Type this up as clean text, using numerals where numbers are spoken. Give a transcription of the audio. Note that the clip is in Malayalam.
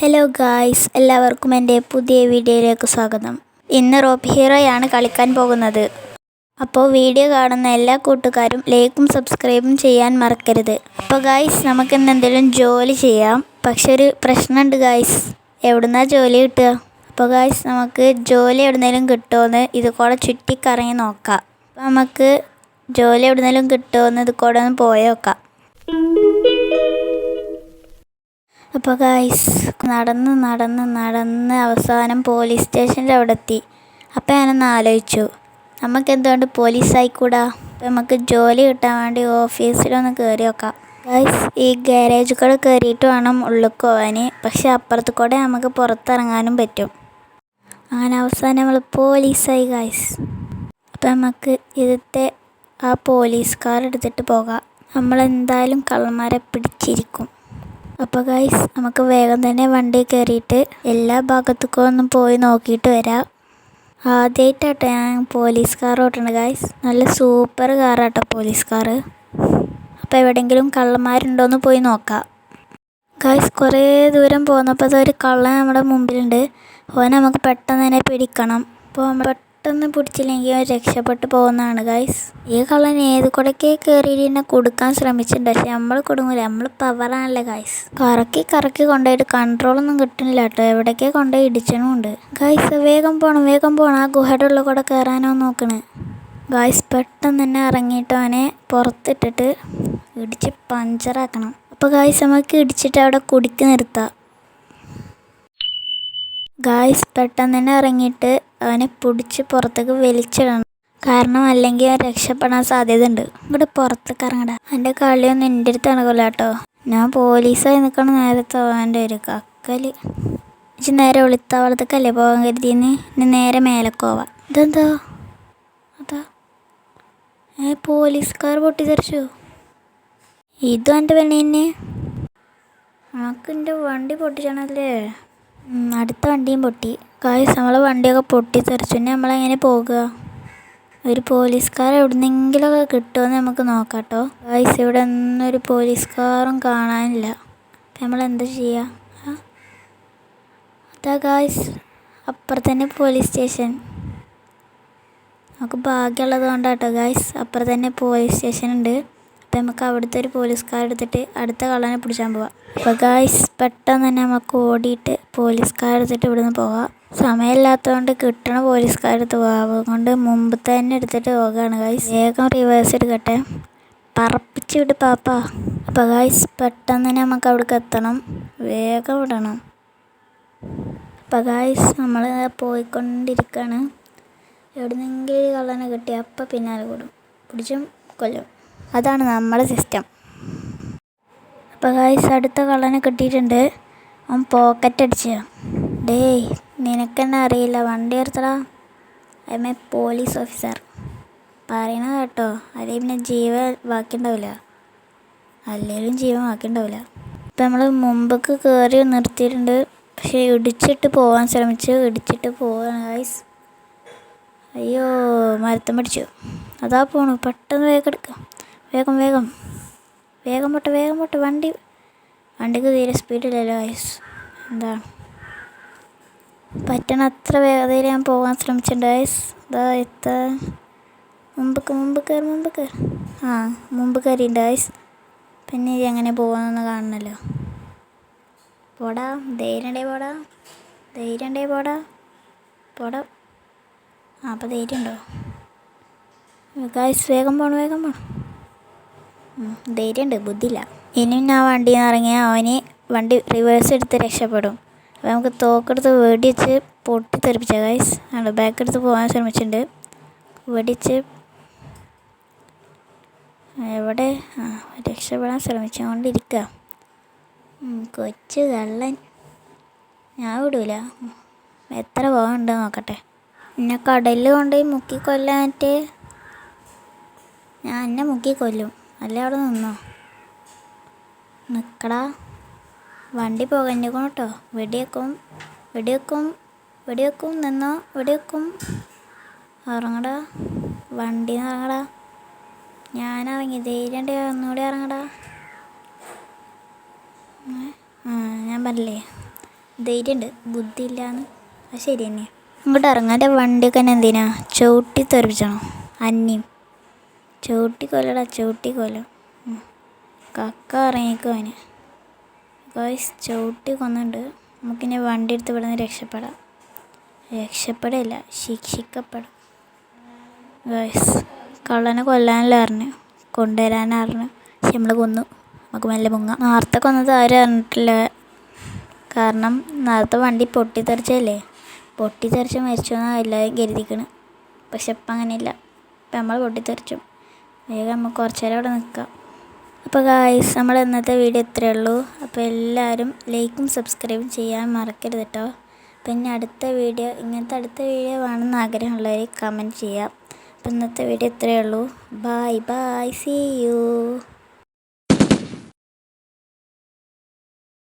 ഹലോ ഗായ്സ്, എല്ലാവർക്കും എൻ്റെ പുതിയ വീഡിയോയിലേക്ക് സ്വാഗതം. ഇന്ന് റോപ്പ് ഹീറോയാണ് കളിക്കാൻ പോകുന്നത്. അപ്പോൾ വീഡിയോ കാണുന്ന എല്ലാ കൂട്ടുകാരും ലൈക്കും സബ്സ്ക്രൈബും ചെയ്യാൻ മറക്കരുത്. അപ്പോൾ ഗായ്സ്, നമുക്കിന്ന് എന്തെങ്കിലും ജോലി ചെയ്യാം. പക്ഷെ ഒരു പ്രശ്നമുണ്ട് ഗായ്സ്, എവിടുന്നാ ജോലി കിട്ടുക? അപ്പോൾ ഗായ്സ്, നമുക്ക് ജോലി എവിടുന്നേലും കിട്ടുമോയെന്ന് ഇത് കൂടെ ചുറ്റിക്കറങ്ങി നോക്കാം. അപ്പോൾ നമുക്ക് ജോലി എവിടുന്നേലും കിട്ടുമോയെന്ന് ഇത് കൂടെ ഒന്ന് പോയി നോക്കാം. അപ്പോൾ ഗായ്സ്, നടന്ന് അവസാനം പോലീസ് സ്റ്റേഷൻ്റെ അവിടെ എത്തി. അപ്പോൾ ഞാനൊന്ന് ആലോചിച്ചു, നമുക്ക് എന്തുകൊണ്ട് പോലീസായിക്കൂടാ? അപ്പോൾ നമുക്ക് ജോലി കിട്ടാൻ വേണ്ടി ഓഫീസിലൊന്ന് കയറി നോക്കാം. ഗായ്സ്, ഈ ഗാരേജ് കൂടെ കയറിയിട്ട് വേണം ഉള്ളിൽ പോകാൻ. പക്ഷെ അപ്പുറത്ത് കൂടെ നമുക്ക് പുറത്തിറങ്ങാനും പറ്റും. അങ്ങനെ അവസാനം നമ്മൾ പോലീസായി ഗായ്സ്. അപ്പോൾ നമുക്ക് ഇതിലത്തെ ആ പോലീസ് കാർ എടുത്തിട്ട് പോകാം. നമ്മളെന്തായാലും കള്ളന്മാരെ പിടിച്ചിരിക്കും. അപ്പോൾ ഗായ്സ്, നമുക്ക് വേഗം തന്നെ വണ്ടി കയറിയിട്ട് എല്ലാ ഭാഗത്തേക്കും ഒന്ന് പോയി നോക്കിയിട്ട് വരാം. ആദ്യമായിട്ടാട്ടോ ഞാൻ പോലീസ് കാർ ഓട്ടണത് ഗായ്സ്. നല്ല സൂപ്പർ കാറാട്ടോ പോലീസ് കാറ്. അപ്പോൾ എവിടെയെങ്കിലും കള്ളന്മാരുണ്ടോയെന്ന് പോയി നോക്കാം. ഗായ്സ്, കുറേ ദൂരം പോന്നപ്പോൾ അതൊരു കള്ളൻ നമ്മുടെ മുമ്പിലുണ്ട്. ഓനെ നമുക്ക് പെട്ടെന്ന് തന്നെ പിടിക്കണം. അപ്പോൾ നമ്മൾ പെട്ടെന്ന് പിടിച്ചില്ലെങ്കിൽ രക്ഷപ്പെട്ട് പോകുന്നതാണ് ഗായ്സ്. ഈ കള്ളൻ ഏത് കൂടെയൊക്കെ കയറിയിട്ട് എന്നെ കൊടുക്കാൻ ശ്രമിച്ചിട്ടുണ്ട്. പക്ഷെ നമ്മൾ കൊടുങ്ങില്ല, നമ്മൾ പവറാണല്ലേ ഗായ്സ്. കറക്കി കൊണ്ടുപോയിട്ട് കൺട്രോളൊന്നും കിട്ടുന്നില്ല കേട്ടോ. എവിടേക്കേ കൊണ്ടുപോയി ഇടിച്ചണമുണ്ട് ഗായ്സ്. വേഗം പോകണം. ആ ഗുഹയുടെ ഉള്ളിൽ കൂടെ കയറാനോ നോക്കണേ ഗായ്സ്. പെട്ടെന്ന് തന്നെ ഇറങ്ങിയിട്ട് അവനെ പുറത്തിട്ടിട്ട് ഇടിച്ച് പഞ്ചറാക്കണം. അപ്പോൾ ഗായ്സ്, നമുക്ക് ഇടിച്ചിട്ട് അവിടെ കുടിക്ക് നിർത്താം. ഗായ്സ്, പെട്ടെന്ന് തന്നെ ഇറങ്ങിയിട്ട് അവനെ പിടിച്ച് പുറത്തേക്ക് വലിച്ചിടണം. കാരണം അല്ലെങ്കിൽ അവൻ രക്ഷപ്പെടാൻ സാധ്യത ഉണ്ട്. ഇവിടെ പുറത്തേക്ക് ഇറങ്ങടാ. എൻ്റെ കളിയൊന്നും എൻ്റെ അടുത്ത് നടക്കില്ല കേട്ടോ. ഞാൻ പോലീസായി നിൽക്കണം നേരത്തെ അവൻ്റെ ഒരു കക്കൽ. പക്ഷെ നേരെ ഒളിത്താവളത്തേക്കല്ലേ പോകാൻ കരുതിയെന്ന്. ഇനി നേരെ മേലക്കോവാം. ഇതെന്താ അതാ പോലീസുകാർ പൊട്ടിത്തെറിച്ചു. ഇതും എൻ്റെ പണി തന്നെ. നമുക്ക് എൻ്റെ വണ്ടി പൊട്ടിച്ചണല്ലേ. അടുത്ത വണ്ടിയും പൊട്ടി. ഗായ്സ്, നമ്മളെ വണ്ടിയൊക്കെ പൊട്ടിത്തെറിച്ചു. പിന്നെ നമ്മളെങ്ങനെ പോകുക? ഒരു പോലീസുകാർ എവിടുന്നെങ്കിലൊക്കെ കിട്ടുമെന്ന് നമുക്ക് നോക്കാം കേട്ടോ. ഗായ്സ്, ഇവിടെ ഒന്നും ഒരു പോലീസുകാരും കാണാനില്ല. അപ്പം നമ്മളെന്താ ചെയ്യുക? അതാ ഗായ്സ്, അപ്പുറത്തന്നെ പോലീസ് സ്റ്റേഷൻ. നമുക്ക് ഭാഗ്യമുള്ളത് കൊണ്ടാട്ടോ ഗായ്സ്, അപ്പുറത്തന്നെ പോലീസ് സ്റ്റേഷൻ ഉണ്ട്. അപ്പം നമുക്ക് അവിടുത്തെ ഒരു പോലീസുകാർ എടുത്തിട്ട് അടുത്ത കള്ളനെ പിടിച്ചാൻ പോവാം. അപ്പോൾ ഗായ്സ്, പെട്ടെന്ന് തന്നെ നമുക്ക് ഓടിയിട്ട് പോലീസുകാർ എടുത്തിട്ട് ഇവിടുന്ന് പോകാം. സമയമില്ലാത്തതുകൊണ്ട് കിട്ടണ പോലീസുകാരെടുത്ത് പോകാം. അതുകൊണ്ട് മുമ്പ് തന്നെ എടുത്തിട്ട് പോവുകയാണ് ഗായ്സ്. വേഗം റിവേഴ്സ് എടുക്കട്ടെ. പറപ്പിച്ച് വിട്ട് പാപ്പാ. അപ്പോൾ ഗായ്സ്, പെട്ടെന്ന് തന്നെ നമുക്ക് അവിടേക്ക് എത്തണം. വേഗം വിടണം. അപ്പോൾ ഗായ്സ്, നമ്മൾ പോയിക്കൊണ്ടിരിക്കുകയാണ്. എവിടുന്നെങ്കിലും കള്ളനെ കിട്ടി അപ്പം പിന്നാലെ കൂടും, പിടിച്ചും കൊല്ലും. അതാണ് നമ്മുടെ സിസ്റ്റം. അപ്പോൾ ഗായ്സ്, അടുത്ത കള്ളനെ കിട്ടിയിട്ടുണ്ട്. അവൻ പോക്കറ്റ് അടിച്ച. ഡേയ്, നിനക്കെന്നെ അറിയില്ല, വണ്ടി എടുത്തടാ. I am a police officer. പറയണത് കേട്ടോ, അല്ലെങ്കിൽ പിന്നെ ജീവൻ ബാക്കിയുണ്ടാവില്ല. അല്ലെങ്കിലും ജീവൻ ബാക്കിയുണ്ടാവില്ല. ഇപ്പം നമ്മൾ മുമ്പൊക്കെ കയറി നിർത്തിയിട്ടുണ്ട്. പക്ഷേ ഇടിച്ചിട്ട് പോകാൻ ശ്രമിച്ചു. ഇടിച്ചിട്ട് പോവാണ് ഗായ്സ്. അയ്യോ, മരത്തം പിടിച്ചു. അതാ പോണു. പെട്ടെന്ന് വേഗം എടുക്കാം. വേഗം പോട്ടെ. വണ്ടിക്ക് തീരെ സ്പീഡില്ലല്ലോ ഗായ്സ്. എന്താണ് പറ്റണ അത്ര വേഗതയിൽ ഞാൻ പോകാൻ ശ്രമിച്ചിട്ടുണ്ട് ഗായ്സ്. ഇതാ എത്താ മുമ്പ് കയറി. മുമ്പ് കയറിയിട്ടുണ്ട് ഗായ്സ്. പിന്നെ എങ്ങനെ പോകാമെന്ന് കാണണമല്ലോ. പോടാ, ധൈര്യണ്ടേ പോടാ. അപ്പോൾ ധൈര്യം ഉണ്ടോ ഗായ്സ്? വേഗം പോകണം. ധൈര്യമുണ്ട്, ബുദ്ധിയില്ല. ഇനിയും ഞാൻ വണ്ടിയിൽ നിന്ന് ഇറങ്ങിയാൽ അവന് വണ്ടി റിവേഴ്സ് എടുത്ത് രക്ഷപ്പെടും. അപ്പോൾ നമുക്ക് തോക്കെടുത്ത് വെടിച്ച് പൊട്ടിത്തെറിപ്പിച്ച ഗായ്സ്. ബാക്ക് എടുത്ത് പോകാൻ ശ്രമിച്ചിട്ടുണ്ട്. വെടിച്ച് എവിടെ രക്ഷപ്പെടാൻ ശ്രമിച്ചുകൊണ്ടിരിക്കുക. കൊച്ചു കള്ളൻ. ഞാൻ വിടൂല. എത്ര പോകാനുണ്ട് നോക്കട്ടെ. എന്നെ കടലിൽ കൊണ്ടുപോയി മുക്കിക്കൊല്ലാനായിട്ട് ഞാൻ എന്നെ മുക്കിക്കൊല്ലും. അല്ലേ അവിടെ നിന്നോ? നിൽക്കടാ. വണ്ടി പോകഞ്ഞേക്കണം കേട്ടോ. വെടിവെക്കും. നിന്നോ, വെടിവെക്കും. ഇറങ്ങടാ, വണ്ടി ഇറങ്ങടാ. ഞാനിറങ്ങി. ധൈര്യം ഒന്നുകൂടി ഇറങ്ങടാ. ഞാൻ പറഞ്ഞില്ലേ, ധൈര്യമുണ്ട്, ബുദ്ധി ഇല്ലാന്ന്. അത് ശരി തന്നെ. അങ്ങോട്ട് ഇറങ്ങാൻ്റെ വണ്ടിയൊക്കെ തന്നെ എന്തിനാ ചവിട്ടി തെറിപ്പിച്ചണം. അന്നിയും ചവിട്ടിക്കൊല്ലടാ, ചവിട്ടിക്കൊല്ലം. കക്ക ഇറങ്ങിക്കോ അവന്. ഗൈസ് ചവിട്ടി കൊന്നുണ്ട്. നമുക്കിനി വണ്ടി എടുത്ത് ഇവിടെ നിന്ന് രക്ഷപ്പെടാം. രക്ഷപ്പെടില്ല, ശിക്ഷിക്കപ്പെടും. ഗൈസ് കള്ളനെ കൊല്ലാനല്ല അറിഞ്ഞു, കൊണ്ടുവരാനറിഞ്ഞു. പക്ഷെ നമ്മൾ കൊന്നു. നമുക്ക് മെല്ലെ മുങ്ങാം. നേരത്തെ കൊന്നത് ആരും അറിഞ്ഞിട്ടില്ല. കാരണം നേരത്തെ വണ്ടി പൊട്ടിത്തെറിച്ചല്ലേ. പൊട്ടിത്തെറിച്ച് മരിച്ചു എന്നാണ് എല്ലാവരും കരുതിക്കണ്. പക്ഷെ ഇപ്പം അങ്ങനെയില്ല. ഇപ്പം നമ്മൾ പൊട്ടിത്തെറിച്ചു. വേഗം നമുക്ക് കുറച്ച് നേരം അവിടെ നിൽക്കാം. അപ്പോൾ ഗായ്സ് നമ്മൾ ഇന്നത്തെ വീഡിയോ ഇത്രയേ ഉള്ളൂ. അപ്പോൾ എല്ലാവരും ലൈക്കും സബ്സ്ക്രൈബും ചെയ്യാൻ മറക്കരുത് കേട്ടോ. പിന്നെ അടുത്ത വീഡിയോ വേണമെന്ന് ആഗ്രഹമുള്ളവർ കമൻറ്റ് ചെയ്യാം. അപ്പോൾ ഇന്നത്തെ വീഡിയോ ഇത്രയേ ഉള്ളൂ. Bye bye, see U.